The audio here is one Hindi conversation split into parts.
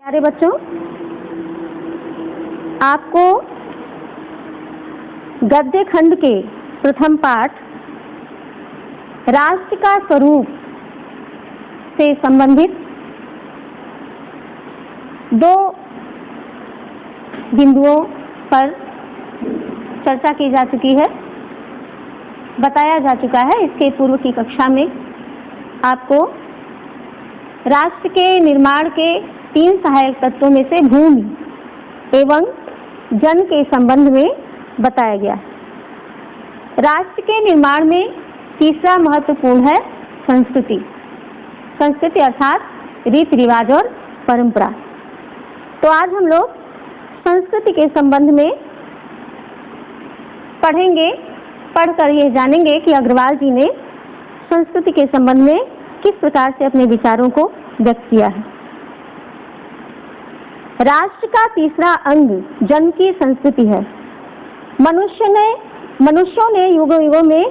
प्यारे बच्चों, आपको गद्य खंड के प्रथम पाठ राष्ट्र का स्वरूप से संबंधित दो बिंदुओं पर चर्चा की जा चुकी है, बताया जा चुका है। इसके पूर्व की कक्षा में आपको राष्ट्र के निर्माण के 3 सहायक तत्वों में से भूमि एवं जन के संबंध में बताया गया। राष्ट्र के निर्माण में तीसरा महत्वपूर्ण है संस्कृति। संस्कृति अर्थात रीति रिवाज और परंपरा। तो आज हम लोग संस्कृति के संबंध में पढ़ेंगे। पढ़कर ये जानेंगे कि अग्रवाल जी ने संस्कृति के संबंध में किस प्रकार से अपने विचारों को व्यक्त किया है। राष्ट्र का तीसरा अंग जन की संस्कृति है। मनुष्यों ने युगों युगों में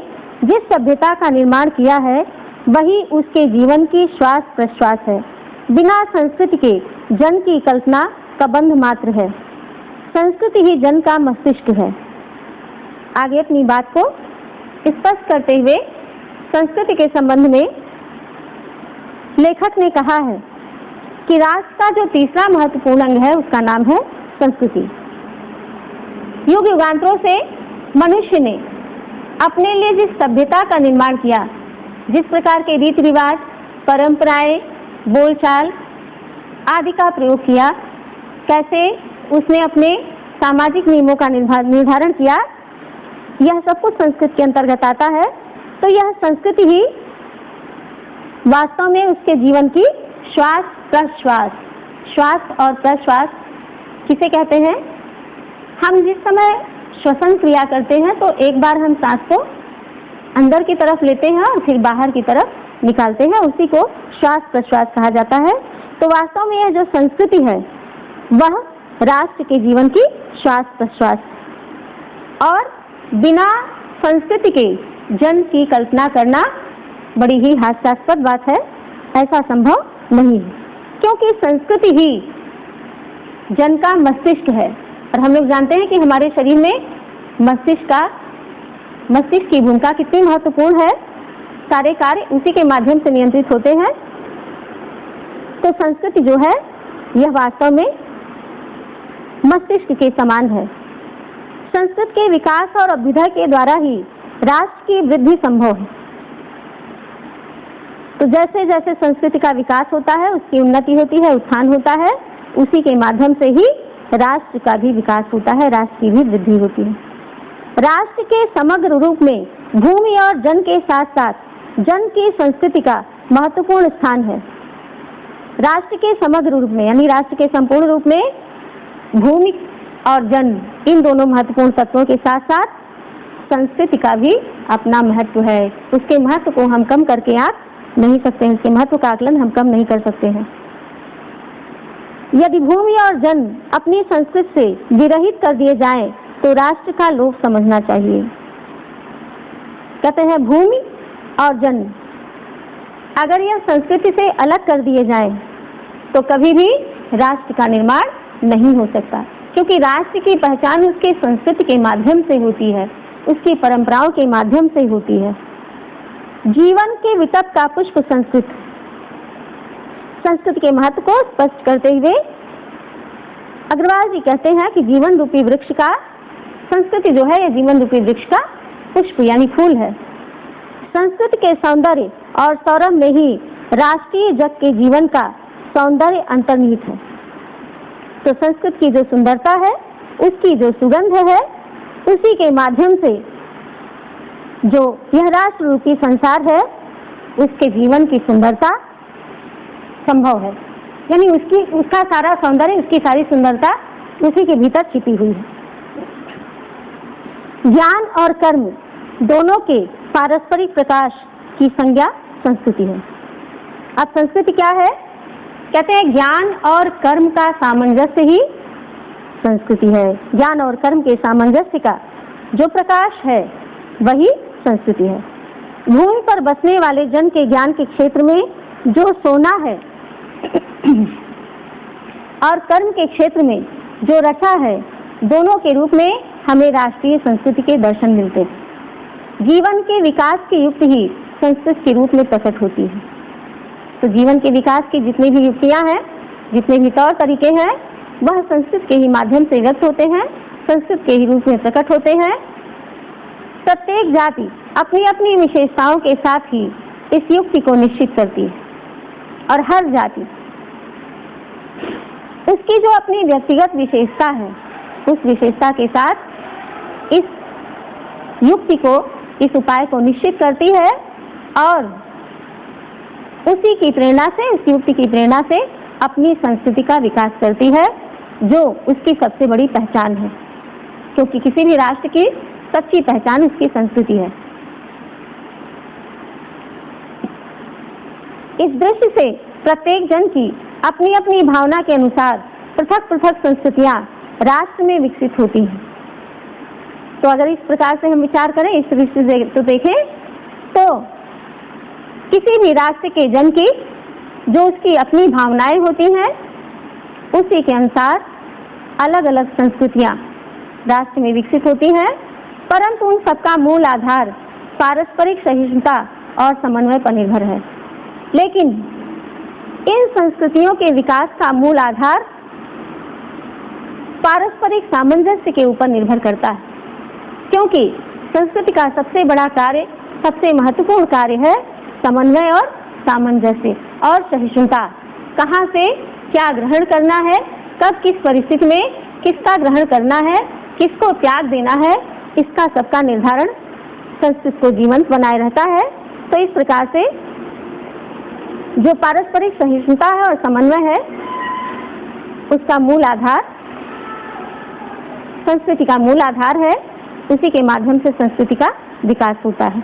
जिस सभ्यता का निर्माण किया है वही उसके जीवन की श्वास प्रश्वास है। बिना संस्कृति के जन की कल्पना का बंध मात्र है। संस्कृति ही जन का मस्तिष्क है। आगे अपनी बात को स्पष्ट करते हुए संस्कृति के संबंध में लेखक ने कहा है कि राष्ट्र का जो तीसरा महत्वपूर्ण अंग है उसका नाम है संस्कृति। युग युगांतरों से मनुष्य ने अपने लिए जिस सभ्यता का निर्माण किया, जिस प्रकार के रीति रिवाज, परंपराएं, बोलचाल आदि का प्रयोग किया, कैसे उसने अपने सामाजिक नियमों का निर्धारण किया, यह सब कुछ संस्कृति के अंतर्गत आता है। तो यह संस्कृति ही वास्तव में उसके जीवन की श्वास प्रश्वास, श्वास और प्रश्वास किसे कहते हैं? हम जिस समय श्वसन क्रिया करते हैं तो एक बार हम सांस को अंदर की तरफ लेते हैं और फिर बाहर की तरफ निकालते हैं, उसी को श्वास प्रश्वास कहा जाता है। तो वास्तव में यह जो संस्कृति है वह राष्ट्र के जीवन की श्वास प्रश्वास, और बिना संस्कृति के जन की कल्पना करना बड़ी ही हास्यास्पद बात है। ऐसा संभव नहीं है, क्योंकि संस्कृति ही जन का मस्तिष्क है। और हम लोग जानते हैं कि हमारे शरीर में मस्तिष्क की भूमिका कितनी महत्वपूर्ण है। सारे कार्य उसी के माध्यम से नियंत्रित होते हैं। तो संस्कृति जो है यह वास्तव में मस्तिष्क के समान है। संस्कृति के विकास और अभ्युदय के द्वारा ही राष्ट्र की वृद्धि संभव है। तो जैसे जैसे संस्कृति का विकास होता है, उसकी उन्नति होती है, उत्थान होता है, उसी के माध्यम से ही राष्ट्र का भी विकास होता है, राष्ट्र की भी वृद्धि होती है। राष्ट्र के समग्र रूप में भूमि और जन के साथ साथ जन की संस्कृति का महत्वपूर्ण स्थान है। राष्ट्र के समग्र रूप में यानी राष्ट्र के संपूर्ण रूप में भूमि और जन, इन दोनों महत्वपूर्ण तत्वों के साथ साथ संस्कृति का भी अपना महत्व है। उसके महत्व को हम कम करके आंक नहीं सकते हैं, उसके महत्व का आकलन हम कम नहीं कर सकते हैं। यदि भूमि और जन अपनी संस्कृति से विरहित कर दिए जाएं तो राष्ट्र का लोभ समझना चाहिए। कहते हैं भूमि और जन अगर यह संस्कृति से अलग कर दिए जाएं तो कभी भी राष्ट्र का निर्माण नहीं हो सकता, क्योंकि राष्ट्र की पहचान उसके संस्कृति के माध्यम से होती है, उसकी परंपराओं के माध्यम से होती है। जीवन के वितत का पुष्प संस्कृति के महत्व को स्पष्ट करते हुए अग्रवाल जी कहते हैं कि जीवन रूपी वृक्ष का, संस्कृति जो है यह जीवन रूपी वृक्ष का पुष्प यानी फूल है। संस्कृति के सौंदर्य और सौरभ में ही राष्ट्रीय जग के जीवन का सौंदर्य अंतर्निहित है। तो संस्कृति की जो सुंदरता है, उसकी जो सुगंध है, उसी के माध्यम से जो यह राष्ट्र रूपी संसार है उसके जीवन की सुंदरता संभव है। यानी उसका सारा सौंदर्य, उसकी सारी सुंदरता उसी के भीतर छिपी हुई है। ज्ञान और कर्म दोनों के पारस्परिक प्रकाश की संज्ञा संस्कृति है। अब संस्कृति क्या है? कहते हैं ज्ञान और कर्म का सामंजस्य ही संस्कृति है। ज्ञान और कर्म के सामंजस्य का जो प्रकाश है वही संस्कृति है। भूमि पर बसने वाले जन के ज्ञान के क्षेत्र में जो सोना है और कर्म के क्षेत्र में जो रचा है, दोनों के रूप में हमें राष्ट्रीय संस्कृति के दर्शन मिलते हैं। जीवन के विकास की युक्ति ही संस्कृति के रूप में प्रकट होती है। तो जीवन के विकास की जितनी भी युक्तियां हैं, जितने भी तौर तरीके हैं, वह संस्कृत के ही माध्यम से व्यक्त होते हैं, संस्कृत के ही रूप में प्रकट होते हैं। प्रत्येक जाति अपनी अपनी विशेषताओं के साथ ही इस युक्ति को निश्चित करती है और हर जाति उसकी जो अपनी व्यक्तिगत विशेषता है, उस विशेषता के साथ इस युक्ति को, इस उपाय को निश्चित करती है और उसी की प्रेरणा से, इस युक्ति की प्रेरणा से अपनी संस्कृति का विकास करती है, जो उसकी सबसे बड़ी पहचान है, क्योंकि किसी भी राष्ट्र की सच्ची पहचान उसकी संस्कृति है। इस दृष्टि से प्रत्येक जन की अपनी अपनी भावना के अनुसार पृथक पृथक संस्कृतियां राष्ट्र में विकसित होती हैं। तो अगर इस प्रकार से हम विचार करें, इस दृष्टि से तो देखें तो किसी भी राष्ट्र के जन की जो उसकी अपनी भावनाएं होती हैं, उसी के अनुसार अलग अलग संस्कृतियां राष्ट्र में विकसित होती हैं, परंतु उन सबका मूल आधार पारस्परिक सहिष्णुता और समन्वय पर निर्भर है। लेकिन इन संस्कृतियों के विकास का मूल आधार पारस्परिक सामंजस्य के ऊपर निर्भर करता है, क्योंकि संस्कृति का सबसे बड़ा कार्य, सबसे महत्वपूर्ण कार्य है समन्वय और सामंजस्य और सहिष्णुता। कहाँ से क्या ग्रहण करना है, कब किस परिस्थिति में किसका ग्रहण करना है, किसको त्याग देना है, इसका सबका निर्धारण संस्कृति को जीवंत बनाए रहता है। तो इस प्रकार से जो पारस्परिक सहिष्णुता है और समन्वय है, उसका मूल आधार, संस्कृति का मूल आधार है, उसी के माध्यम से संस्कृति का विकास होता है।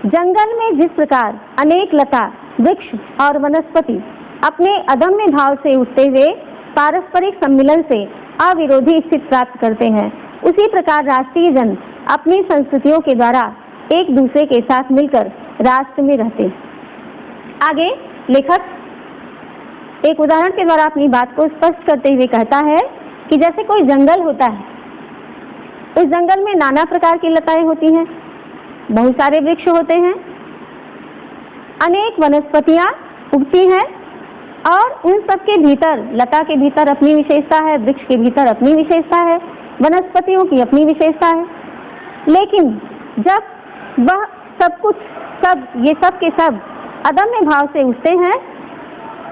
जंगल में जिस प्रकार अनेक लता, वृक्ष और वनस्पति अपने अदम्य भाव से उठते हुए पारस्परिक सम्मिलन से अविरोधी स्थिति प्राप्त करते हैं, उसी प्रकार राष्ट्रीय जन अपनी संस्कृतियों के द्वारा एक दूसरे के साथ मिलकर राष्ट्र में रहते हैं। आगे लेखक एक उदाहरण के द्वारा अपनी बात को स्पष्ट करते हुए कहता है कि जैसे कोई जंगल होता है, उस जंगल में नाना प्रकार की लताएं होती हैं, बहुत सारे वृक्ष होते हैं, अनेक वनस्पतियां उगती हैं और उन सब के भीतर, लता के भीतर अपनी विशेषता है, वृक्ष के भीतर अपनी विशेषता है, वनस्पतियों की अपनी विशेषता है। लेकिन जब वह सब कुछ, सब ये सब के सब अदम्य भाव से उठते हैं,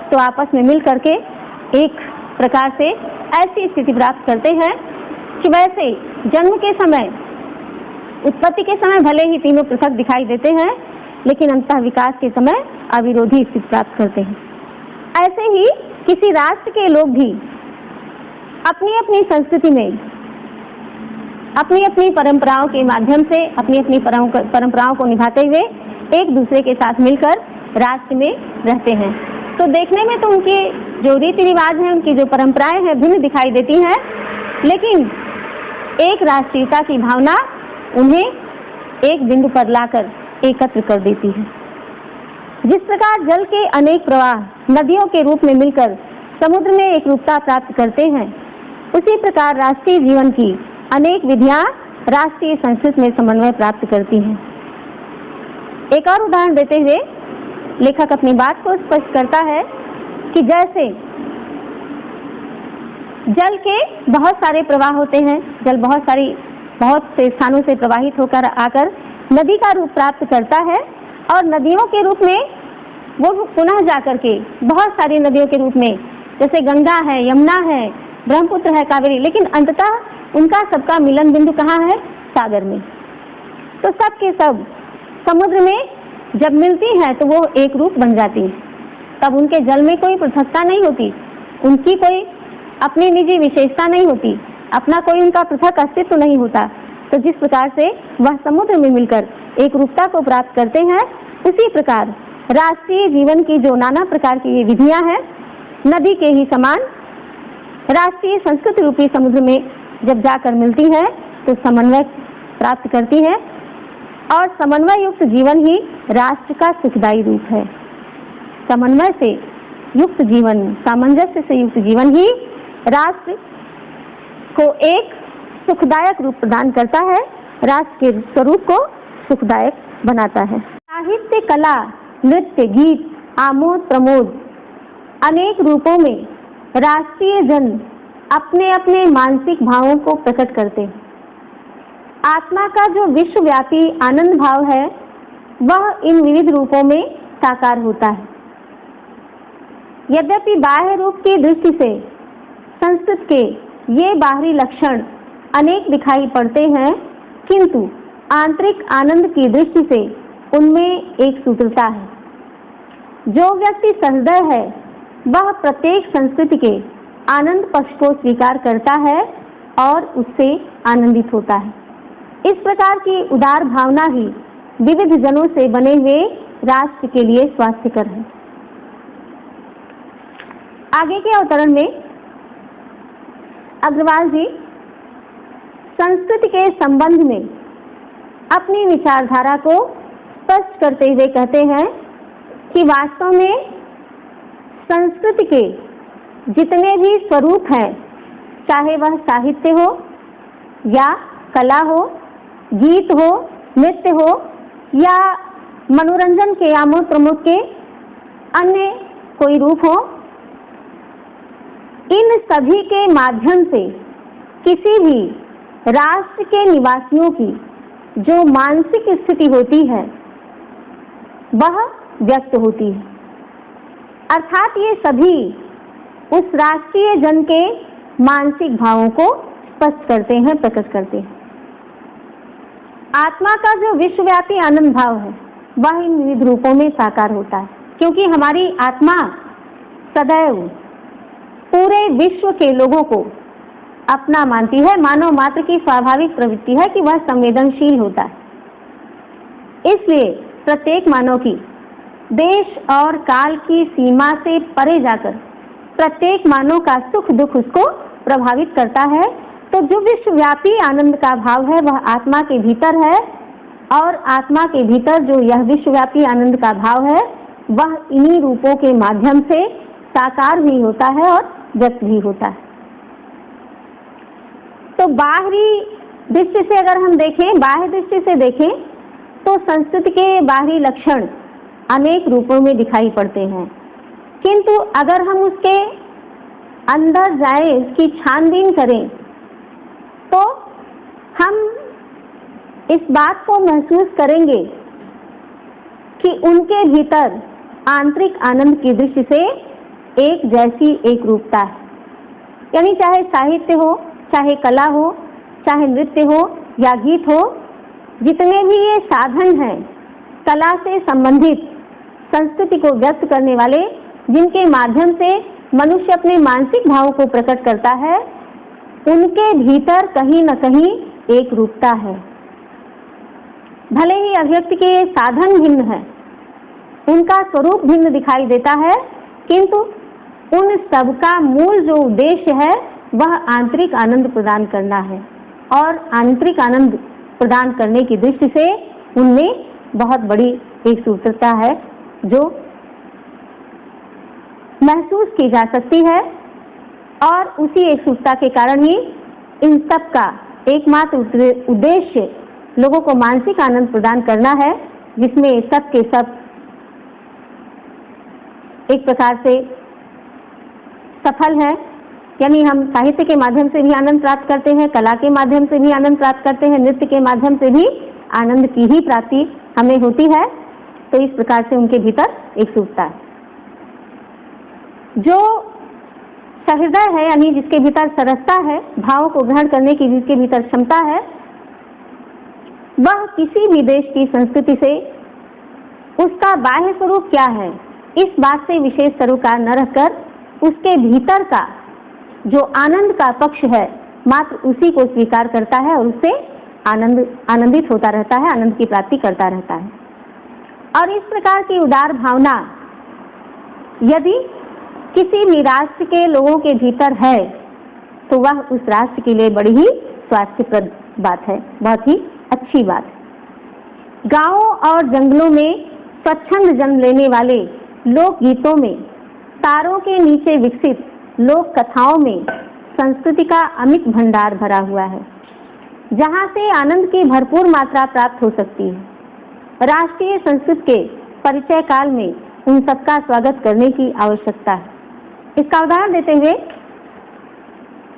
तो आपस में मिल करके एक प्रकार से ऐसी स्थिति प्राप्त करते हैं कि वैसे जन्म के समय, उत्पत्ति के समय भले ही तीनों पृथक दिखाई देते हैं, लेकिन अंततः विकास के समय अविरोधी स्थिति प्राप्त करते हैं। ऐसे ही किसी राष्ट्र के लोग भी अपनी अपनी संस्कृति में अपनी अपनी परंपराओं के माध्यम से अपनी अपनी परंपराओं को निभाते हुए एक दूसरे के साथ मिलकर राष्ट्र में रहते हैं। तो देखने में तो उनके जो रीति रिवाज हैं, उनकी जो परंपराएं हैं, भिन्न दिखाई देती हैं, लेकिन एक राष्ट्रीयता की भावना उन्हें एक बिंदु पर लाकर एकत्र कर देती है। जिस प्रकार जल के अनेक प्रवाह नदियों के रूप में मिलकर समुद्र में एक रूपता प्राप्त करते हैं, उसी प्रकार राष्ट्रीय जीवन की अनेक विधियां राष्ट्रीय संस्कृति में समन्वय प्राप्त करती हैं। एक और उदाहरण देते हुए लेखक अपनी बात को स्पष्ट करता है कि जैसे जल के बहुत सारे प्रवाह होते हैं, जल बहुत से स्थानों से प्रवाहित होकर आकर नदी का रूप प्राप्त करता है और नदियों के रूप में वो पुनः जाकर के बहुत सारी नदियों के रूप में, जैसे गंगा है, यमुना है, ब्रह्मपुत्र है, कावेरी, लेकिन अंततः उनका सबका मिलन बिंदु कहाँ है? सागर में। तो सब के सब समुद्र में जब मिलती हैं तो वो एक रूप बन जाती है। तब उनके जल में कोई पृथकता नहीं होती, उनकी कोई अपनी निजी विशेषता नहीं होती, अपना कोई उनका पृथक अस्तित्व नहीं होता। तो जिस प्रकार से वह समुद्र में मिलकर एक रूपता को प्राप्त करते हैं, उसी प्रकार राष्ट्रीय जीवन की जो नाना प्रकार की ये विधियां हैं, नदी के ही समान राष्ट्रीय संस्कृति रूपी समुद्र में जब जाकर मिलती है तो समन्वय प्राप्त करती है और समन्वय युक्त जीवन ही राष्ट्र का सुखदायी रूप है। समन्वय से युक्त जीवन, सामंजस्य से युक्त जीवन ही राष्ट्र को एक सुखदायक रूप प्रदान करता है, राष्ट्र के स्वरूप को सुखदायक बनाता है। साहित्य, कला, नृत्य, गीत, आमोद प्रमोद अनेक रूपों में राष्ट्रीय जन अपने अपने मानसिक भावों को प्रकट करते हैं। आत्मा का जो विश्वव्यापी आनंद भाव है वह इन विविध रूपों में साकार होता है। यद्यपि बाह्य रूप की दृष्टि से संस्कृत के ये बाहरी लक्षण अनेक दिखाई पड़ते हैं, किंतु आंतरिक आनंद की दृष्टि से उनमें एक सूत्रता है। जो व्यक्ति सहृदय है वह प्रत्येक संस्कृति के आनंद पक्ष को स्वीकार करता है और उससे आनंदित होता है। इस प्रकार की उदार भावना ही विविध जनों से बने हुए राष्ट्र के लिए स्वास्थ्यकर है। आगे के अवतरण में अग्रवाल जी संस्कृति के संबंध में अपनी विचारधारा को स्पष्ट करते हुए कहते हैं कि वास्तव में संस्कृति के जितने भी स्वरूप हैं, चाहे वह साहित्य हो या कला हो, गीत हो, नृत्य हो या मनोरंजन के आमोद प्रमोद के अन्य कोई रूप हो, इन सभी के माध्यम से किसी भी राष्ट्र के निवासियों की जो मानसिक स्थिति होती है वह व्यक्त होती है। अर्थात ये सभी उस राष्ट्रीय जन के मानसिक भावों को स्पष्ट करते हैं, प्रकट करते हैं। आत्मा का जो विश्वव्यापी आनंद भाव है वह इन विविध रूपों में साकार होता है, क्योंकि हमारी आत्मा सदैव पूरे विश्व के लोगों को अपना मानती है। मानव मात्र की स्वाभाविक प्रवृत्ति है कि वह संवेदनशील होता है। इसलिए प्रत्येक मानव की देश और काल की सीमा से परे जाकर प्रत्येक मानव का सुख दुख उसको प्रभावित करता है। तो जो विश्वव्यापी आनंद का भाव है वह आत्मा के भीतर है, और आत्मा के भीतर जो यह विश्वव्यापी आनंद का भाव है वह इन्हीं रूपों के माध्यम से साकार भी होता है और व्यक्त भी होता है। तो बाहरी दृष्टि से अगर हम देखें, बाह्य दृष्टि से देखें तो संस्कृति के बाहरी लक्षण अनेक रूपों में दिखाई पड़ते हैं, किंतु अगर हम उसके अंदर जाएं, उसकी छानबीन करें, तो हम इस बात को महसूस करेंगे कि उनके भीतर आंतरिक आनंद की दृष्टि से एक जैसी एक रूपता है। यानी चाहे साहित्य हो, चाहे कला हो, चाहे नृत्य हो या गीत हो, जितने भी ये साधन हैं कला से संबंधित संस्कृति को व्यक्त करने वाले, जिनके माध्यम से मनुष्य अपने मानसिक भावों को प्रकट करता है, उनके भीतर कहीं न कहीं एक रूपता है। भले ही अभिव्यक्ति के साधन भिन्न है, उनका स्वरूप भिन्न दिखाई देता है, किंतु उन सबका मूल जो उद्देश्य है वह आंतरिक आनंद प्रदान करना है, और आंतरिक आनंद प्रदान करने की दृष्टि से उनमें बहुत बड़ी एक सूत्रता है जो महसूस की जा सकती है। और उसी एक सूत्रता के कारण ही इन सब का एकमात्र उद्देश्य लोगों को मानसिक आनंद प्रदान करना है, जिसमें सब के सब एक प्रकार से सफल है। यानी हम साहित्य के माध्यम से भी आनंद प्राप्त करते हैं, कला के माध्यम से भी आनंद प्राप्त करते हैं, नृत्य के माध्यम से भी आनंद की ही प्राप्ति हमें होती है। तो इस प्रकार से उनके भीतर एक सूत्रता है। जो सहृदय है, यानी जिसके भीतर सरसता है, भावों को ग्रहण करने की जिसके भीतर क्षमता है, वह किसी भी देश की संस्कृति से उसका बाह्य स्वरूप क्या है इस बात से विशेष सरोकार न रखकर उसके भीतर का जो आनंद का पक्ष है मात्र उसी को स्वीकार करता है और उससे आनंदित होता रहता है, आनंद की प्राप्ति करता रहता है। और इस प्रकार की उदार भावना यदि किसी भी राष्ट्र के लोगों के भीतर है तो वह उस राष्ट्र के लिए बड़ी ही स्वास्थ्यप्रद बात है, बहुत ही अच्छी बात है। गांवों और जंगलों में स्वच्छंद जन्म लेने वाले लोक गीतों में तारों के नीचे विकसित लोक कथाओं में संस्कृति का अमिट भंडार भरा हुआ है, जहां से आनंद की भरपूर मात्रा प्राप्त हो सकती है। राष्ट्रीय संस्कृति के परिचय काल में उन सबका स्वागत करने की आवश्यकता है। इसका उदाहरण देते हुए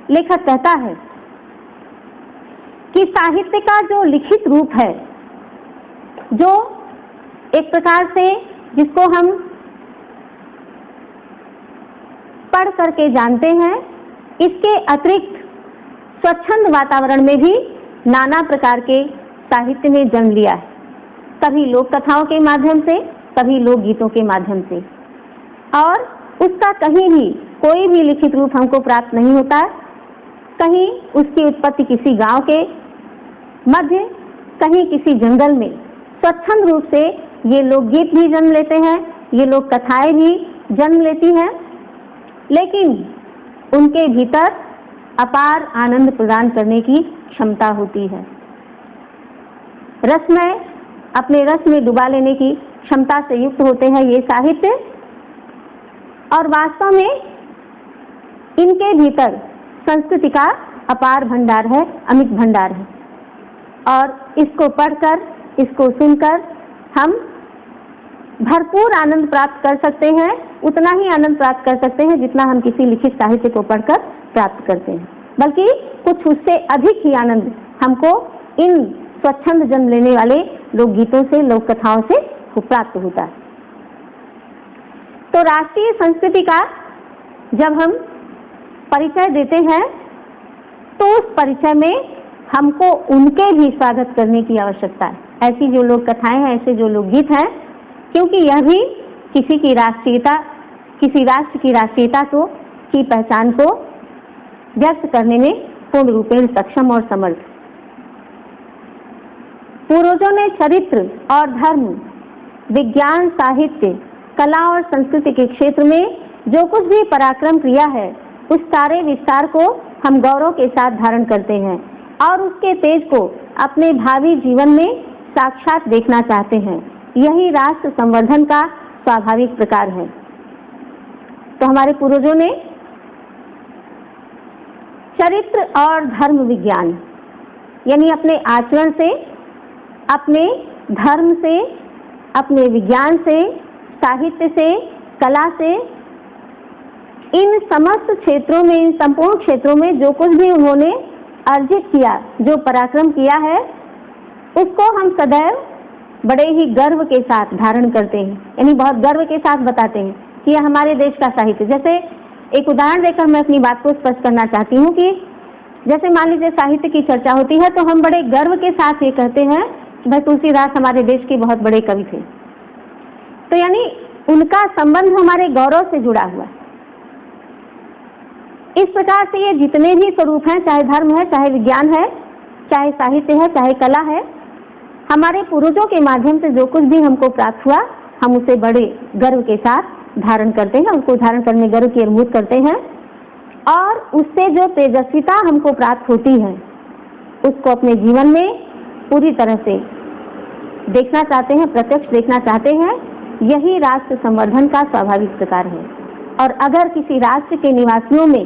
लेखक कहता है कि साहित्य का जो लिखित रूप है, जो एक प्रकार से जिसको हम पढ़ करके जानते हैं, इसके अतिरिक्त स्वच्छंद वातावरण में भी नाना प्रकार के साहित्य ने जन्म लिया है, कभी लोक कथाओं के माध्यम से, कभी लोकगीतों के माध्यम से, और उसका कहीं भी कोई भी लिखित रूप हमको प्राप्त नहीं होता है। कहीं उसकी उत्पत्ति किसी गांव के मध्य, कहीं किसी जंगल में स्वच्छंद रूप से ये लोकगीत भी जन्म लेते हैं, ये लोक कथाएं भी जन्म लेती हैं, लेकिन उनके भीतर अपार आनंद प्रदान करने की क्षमता होती है। रसमय, अपने रस में डुबा लेने की क्षमता से युक्त होते हैं ये साहित्य, और वास्तव में इनके भीतर संस्कृति का अपार भंडार है, अमिट भंडार है, और इसको पढ़कर, इसको सुनकर हम भरपूर आनंद प्राप्त कर सकते हैं। उतना ही आनंद प्राप्त कर सकते हैं जितना हम किसी लिखित साहित्य को पढ़कर प्राप्त करते हैं, बल्कि कुछ उससे अधिक ही आनंद हमको इन स्वच्छंद जन्म लेने वाले लोकगीतों से, लोक कथाओं से प्राप्त होता है। तो राष्ट्रीय संस्कृति का जब हम परिचय देते हैं तो उस परिचय में हमको उनके भी स्वागत करने की आवश्यकता है। ऐसी जो लोक कथाएं हैं, ऐसे जो लोकगीत हैं, क्योंकि यह भी किसी की राष्ट्रीयता, किसी राष्ट्र की राष्ट्रीयता को, की पहचान को व्यक्त करने में पूर्ण रूपेण सक्षम और समर्थ। पूर्वजों ने चरित्र और धर्म, विज्ञान, साहित्य, कला और संस्कृति के क्षेत्र में जो कुछ भी पराक्रम किया है, उस सारे विस्तार को हम गौरव के साथ धारण करते हैं और उसके तेज को अपने भावी जीवन में साक्षात देखना चाहते हैं। यही राष्ट्र संवर्धन का स्वाभाविक प्रकार है। तो हमारे पूर्वजों ने चरित्र और धर्म विज्ञान, यानी अपने आचरण से, अपने धर्म से, अपने विज्ञान से, साहित्य से, कला से, इन समस्त क्षेत्रों में, इन संपूर्ण क्षेत्रों में जो कुछ भी उन्होंने अर्जित किया, जो पराक्रम किया है, उसको हम सदैव बड़े ही गर्व के साथ धारण करते हैं, यानी बहुत गर्व के साथ बताते हैं कि यह हमारे देश का साहित्य। जैसे एक उदाहरण देकर मैं अपनी बात को स्पष्ट करना चाहती हूँ कि जैसे मान लीजिए साहित्य की चर्चा होती है तो हम बड़े गर्व के साथ ये कहते हैं कि भाई तुलसीदास हमारे देश के बहुत बड़े कवि थे। तो यानी उनका संबंध हमारे गौरव से जुड़ा हुआ है। इस प्रकार से ये जितने भी स्वरूप हैं, चाहे धर्म है, चाहे विज्ञान है, चाहे साहित्य है, चाहे कला है, हमारे पूर्वजों के माध्यम से जो कुछ भी हमको प्राप्त हुआ, हम उसे बड़े गर्व के साथ धारण करते हैं, उसको धारण करने गर्व की अनुभूति करते हैं, और उससे जो तेजस्विता हमको प्राप्त होती है उसको अपने जीवन में पूरी तरह से देखना चाहते हैं, प्रत्यक्ष देखना चाहते हैं। यही राष्ट्र संवर्धन का स्वाभाविक प्रकार है। और अगर किसी राष्ट्र के निवासियों में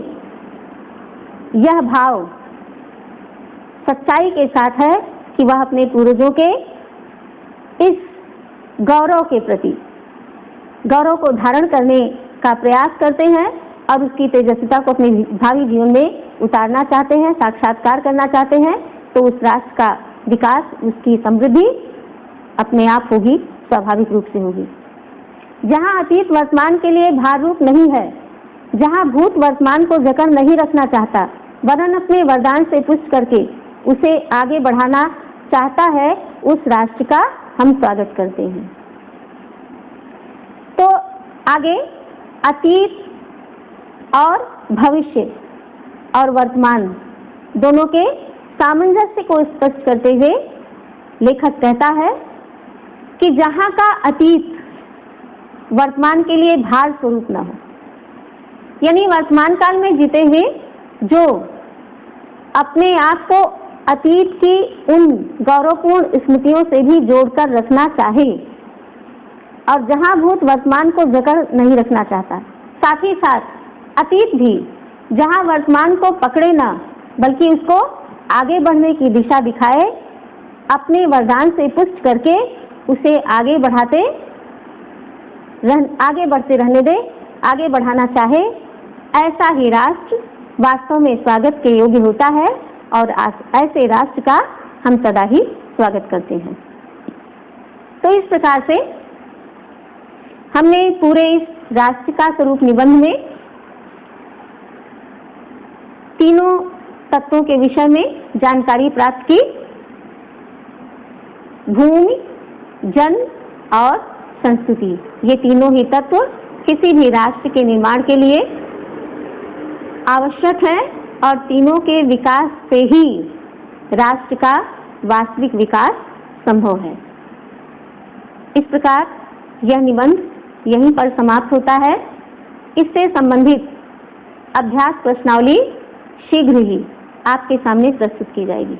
यह भाव सच्चाई के साथ है कि वह अपने पूर्वजों के इस गौरव के प्रति, गौरव को धारण करने का प्रयास करते हैं और उसकी तेजस्विता को अपने भावी जीवन में उतारना चाहते हैं, साक्षात्कार करना चाहते हैं, तो उस राष्ट्र का विकास, उसकी समृद्धि अपने आप होगी, स्वाभाविक रूप से होगी। जहाँ अतीत वर्तमान के लिए भार रूप नहीं है, जहाँ भूत वर्तमान को जकड़ नहीं रखना चाहता, वरन अपने वरदान से पुष्ट करके उसे आगे बढ़ाना चाहता है, उस राष्ट्र का हम स्वागत करते हैं। तो आगे अतीत और भविष्य और वर्तमान दोनों के सामंजस्य को स्पष्ट करते हुए लेखक कहता है कि जहाँ का अतीत वर्तमान के लिए भार स्वरूप न हो, यानी वर्तमान काल में जीते हुए जो अपने आप को अतीत की उन गौरवपूर्ण स्मृतियों से भी जोड़कर रखना चाहे, और जहां भूत वर्तमान को जकड़ नहीं रखना चाहता, साथ ही साथ अतीत भी, जहां वर्तमान को पकड़े ना बल्कि उसको आगे बढ़ने की दिशा दिखाए, अपने वरदान से पुष्ट करके उसे आगे बढ़ते रहने दे, आगे बढ़ाना चाहे, ऐसा ही राष्ट्र वास्तव में स्वागत के योग्य होता है और ऐसे राष्ट्र का हम सदा ही स्वागत करते हैं। तो इस प्रकार से हमने पूरे इस राष्ट्र का स्वरूप निबंध में तीनों तत्वों के विषय में जानकारी प्राप्त की। भूमि, जन और संस्कृति, ये तीनों ही तत्व किसी भी राष्ट्र के निर्माण के लिए आवश्यक हैं और तीनों के विकास से ही राष्ट्र का वास्तविक विकास संभव है। इस प्रकार यह निबंध यहीं पर समाप्त होता है। इससे संबंधित अभ्यास प्रश्नावली शीघ्र ही आपके सामने प्रस्तुत की जाएगी।